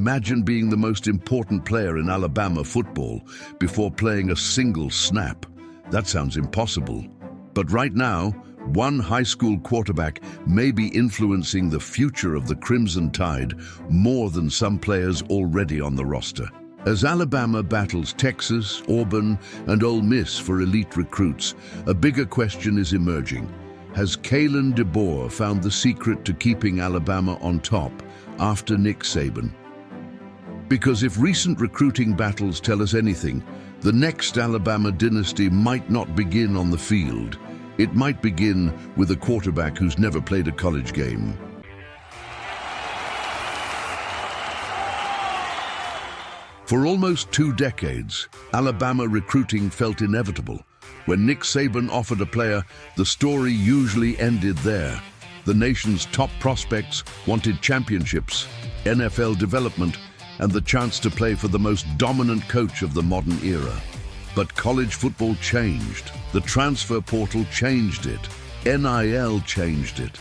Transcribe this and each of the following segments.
Imagine being the most important player in Alabama football before playing a single snap. That sounds impossible. But right now, one high school quarterback may be influencing the future of the Crimson Tide more than some players already on the roster. As Alabama battles Texas, Auburn, and Ole Miss for elite recruits, a bigger question is emerging. Has Kalen DeBoer found the secret to keeping Alabama on top after Nick Saban? Because if recent recruiting battles tell us anything, the next Alabama dynasty might not begin on the field. It might begin with a quarterback who's never played a college game. For almost 2 decades, Alabama recruiting felt inevitable. When Nick Saban offered a player, the story usually ended there. The nation's top prospects wanted championships, NFL development, and the chance to play for the most dominant coach of the modern era. But college football changed. The transfer portal changed it. NIL changed it.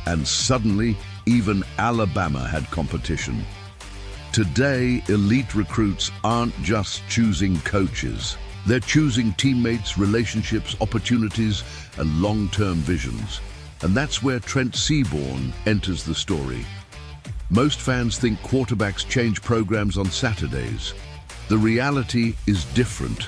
And suddenly, even Alabama had competition. Today, elite recruits aren't just choosing coaches. They're choosing teammates, relationships, opportunities, and long-term visions. And that's where Trent Seaborn enters the story. Most fans think quarterbacks change programs on Saturdays. The reality is different.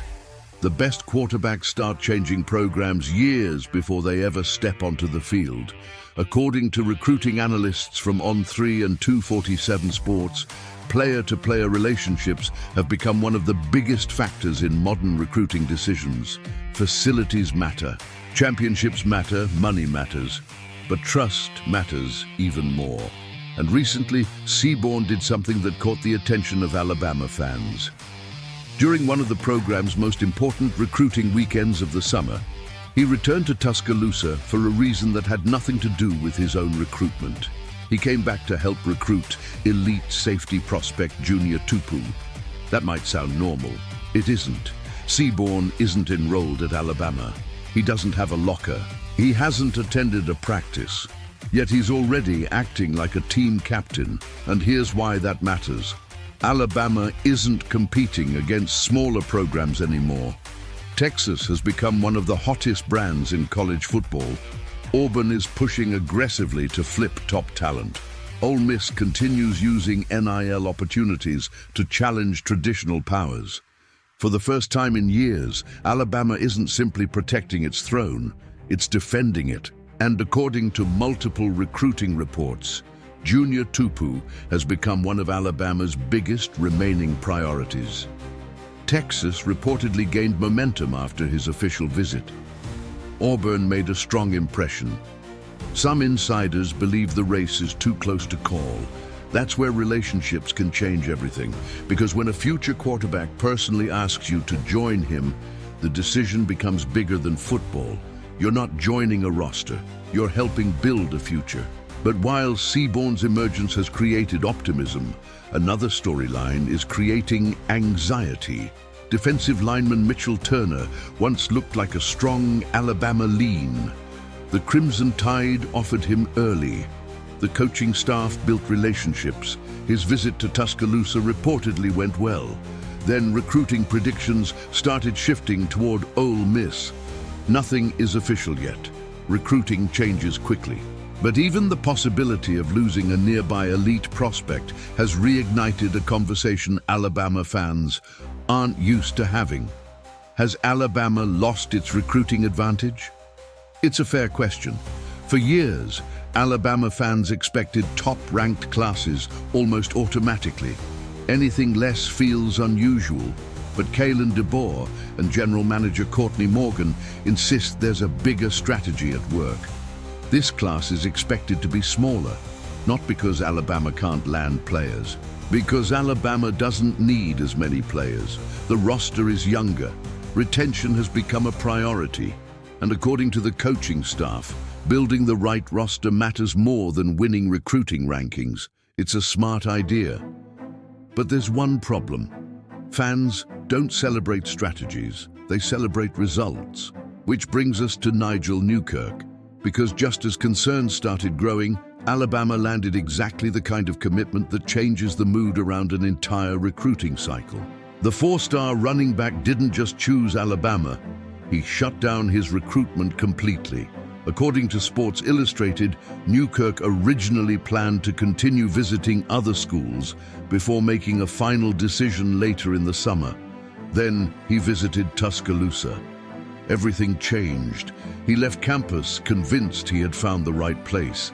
The best quarterbacks start changing programs years before they ever step onto the field. According to recruiting analysts from On3 and 247 Sports, player-to-player relationships have become one of the biggest factors in modern recruiting decisions. Facilities matter, championships matter, money matters, but trust matters even more. And recently, Seaborn did something that caught the attention of Alabama fans. During one of the program's most important recruiting weekends of the summer, he returned to Tuscaloosa for a reason that had nothing to do with his own recruitment. He came back to help recruit elite safety prospect junior Tupu. That might sound normal. It isn't. Seaborn isn't enrolled at Alabama. He doesn't have a locker. He hasn't attended a practice. Yet he's already acting like a team captain, and here's why that matters. Alabama isn't competing against smaller programs anymore. Texas has become one of the hottest brands in college football. Auburn is pushing aggressively to flip top talent. Ole Miss continues using NIL opportunities to challenge traditional powers. For the first time in years, Alabama isn't simply protecting its throne, it's defending it. And according to multiple recruiting reports, junior Tupu has become one of Alabama's biggest remaining priorities. Texas reportedly gained momentum after his official visit. Auburn made a strong impression. Some insiders believe the race is too close to call. That's where relationships can change everything, because when a future quarterback personally asks you to join him, the decision becomes bigger than football. You're not joining a roster, you're helping build a future. But while Seaborn's emergence has created optimism, another storyline is creating anxiety. Defensive lineman Mitchell Turner once looked like a strong Alabama lean. The Crimson Tide offered him early. The coaching staff built relationships. His visit to Tuscaloosa reportedly went well. Then recruiting predictions started shifting toward Ole Miss. Nothing is official yet. Recruiting changes quickly. But even the possibility of losing a nearby elite prospect has reignited a conversation Alabama fans aren't used to having. Has Alabama lost its recruiting advantage? It's a fair question. For years, Alabama fans expected top-ranked classes almost automatically. Anything less feels unusual. But Kalen DeBoer and General Manager Courtney Morgan insist there's a bigger strategy at work. This class is expected to be smaller, not because Alabama can't land players, because Alabama doesn't need as many players. The roster is younger. Retention has become a priority. And according to the coaching staff, building the right roster matters more than winning recruiting rankings. It's a smart idea. But there's one problem. Fans don't celebrate strategies, they celebrate results. Which brings us to Nigel Newkirk. Because just as concerns started growing, Alabama landed exactly the kind of commitment that changes the mood around an entire recruiting cycle. The four-star running back didn't just choose Alabama, he shut down his recruitment completely. According to Sports Illustrated, Newkirk originally planned to continue visiting other schools before making a final decision later in the summer. Then he visited Tuscaloosa. Everything changed. He left campus convinced he had found the right place.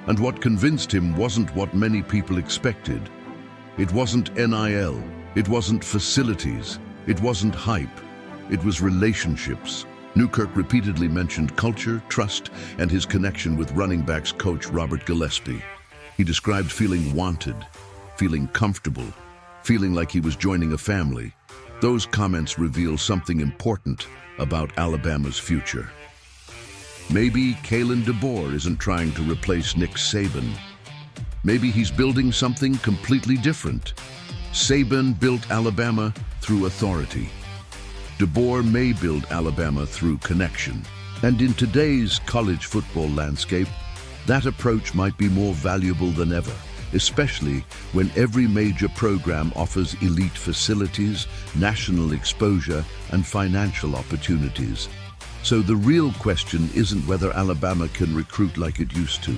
And what convinced him wasn't what many people expected. It wasn't NIL, it wasn't facilities, it wasn't hype, it was relationships. Newkirk repeatedly mentioned culture, trust, and his connection with running backs coach Robert Gillespie. He described feeling wanted, feeling comfortable, feeling like he was joining a family. Those comments reveal something important about Alabama's future. Maybe Kalen DeBoer isn't trying to replace Nick Saban. Maybe he's building something completely different. Saban built Alabama through authority. DeBoer may build Alabama through connection. And in today's college football landscape, that approach might be more valuable than ever, especially when every major program offers elite facilities, national exposure, and financial opportunities. So the real question isn't whether Alabama can recruit like it used to.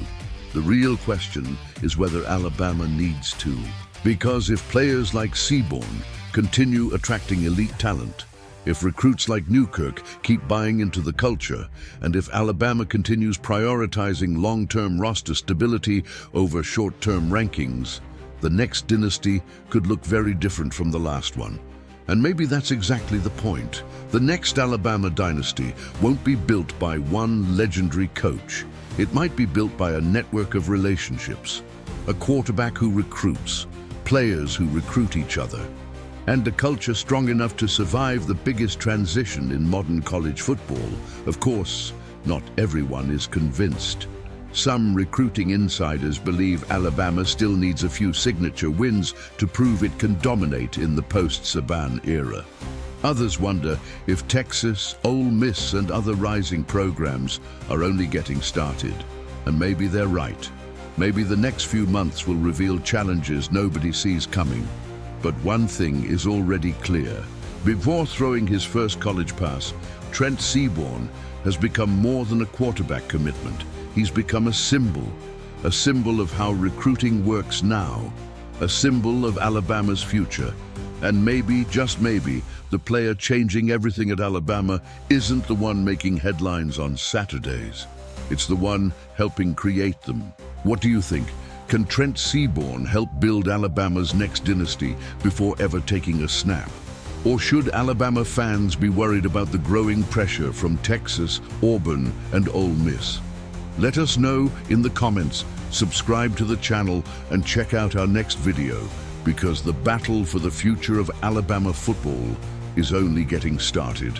The real question is whether Alabama needs to. Because if players like Seaborn continue attracting elite talent, if recruits like Newkirk keep buying into the culture, and if Alabama continues prioritizing long-term roster stability over short-term rankings, the next dynasty could look very different from the last one. And maybe that's exactly the point. The next Alabama dynasty won't be built by one legendary coach. It might be built by a network of relationships, a quarterback who recruits, players who recruit each other, and a culture strong enough to survive the biggest transition in modern college football. Of course, not everyone is convinced. Some recruiting insiders believe Alabama still needs a few signature wins to prove it can dominate in the post-Saban era. Others wonder if Texas, Ole Miss, and other rising programs are only getting started. And maybe they're right. Maybe the next few months will reveal challenges nobody sees coming. But one thing is already clear. Before throwing his first college pass, Trent Seaborn has become more than a quarterback commitment. He's become a symbol of how recruiting works now, a symbol of Alabama's future. And maybe, just maybe, the player changing everything at Alabama isn't the one making headlines on Saturdays. It's the one helping create them. What do you think? Can Trent Seaborn help build Alabama's next dynasty before ever taking a snap? Or should Alabama fans be worried about the growing pressure from Texas, Auburn, and Ole Miss? Let us know in the comments, subscribe to the channel, and check out our next video, because the battle for the future of Alabama football is only getting started.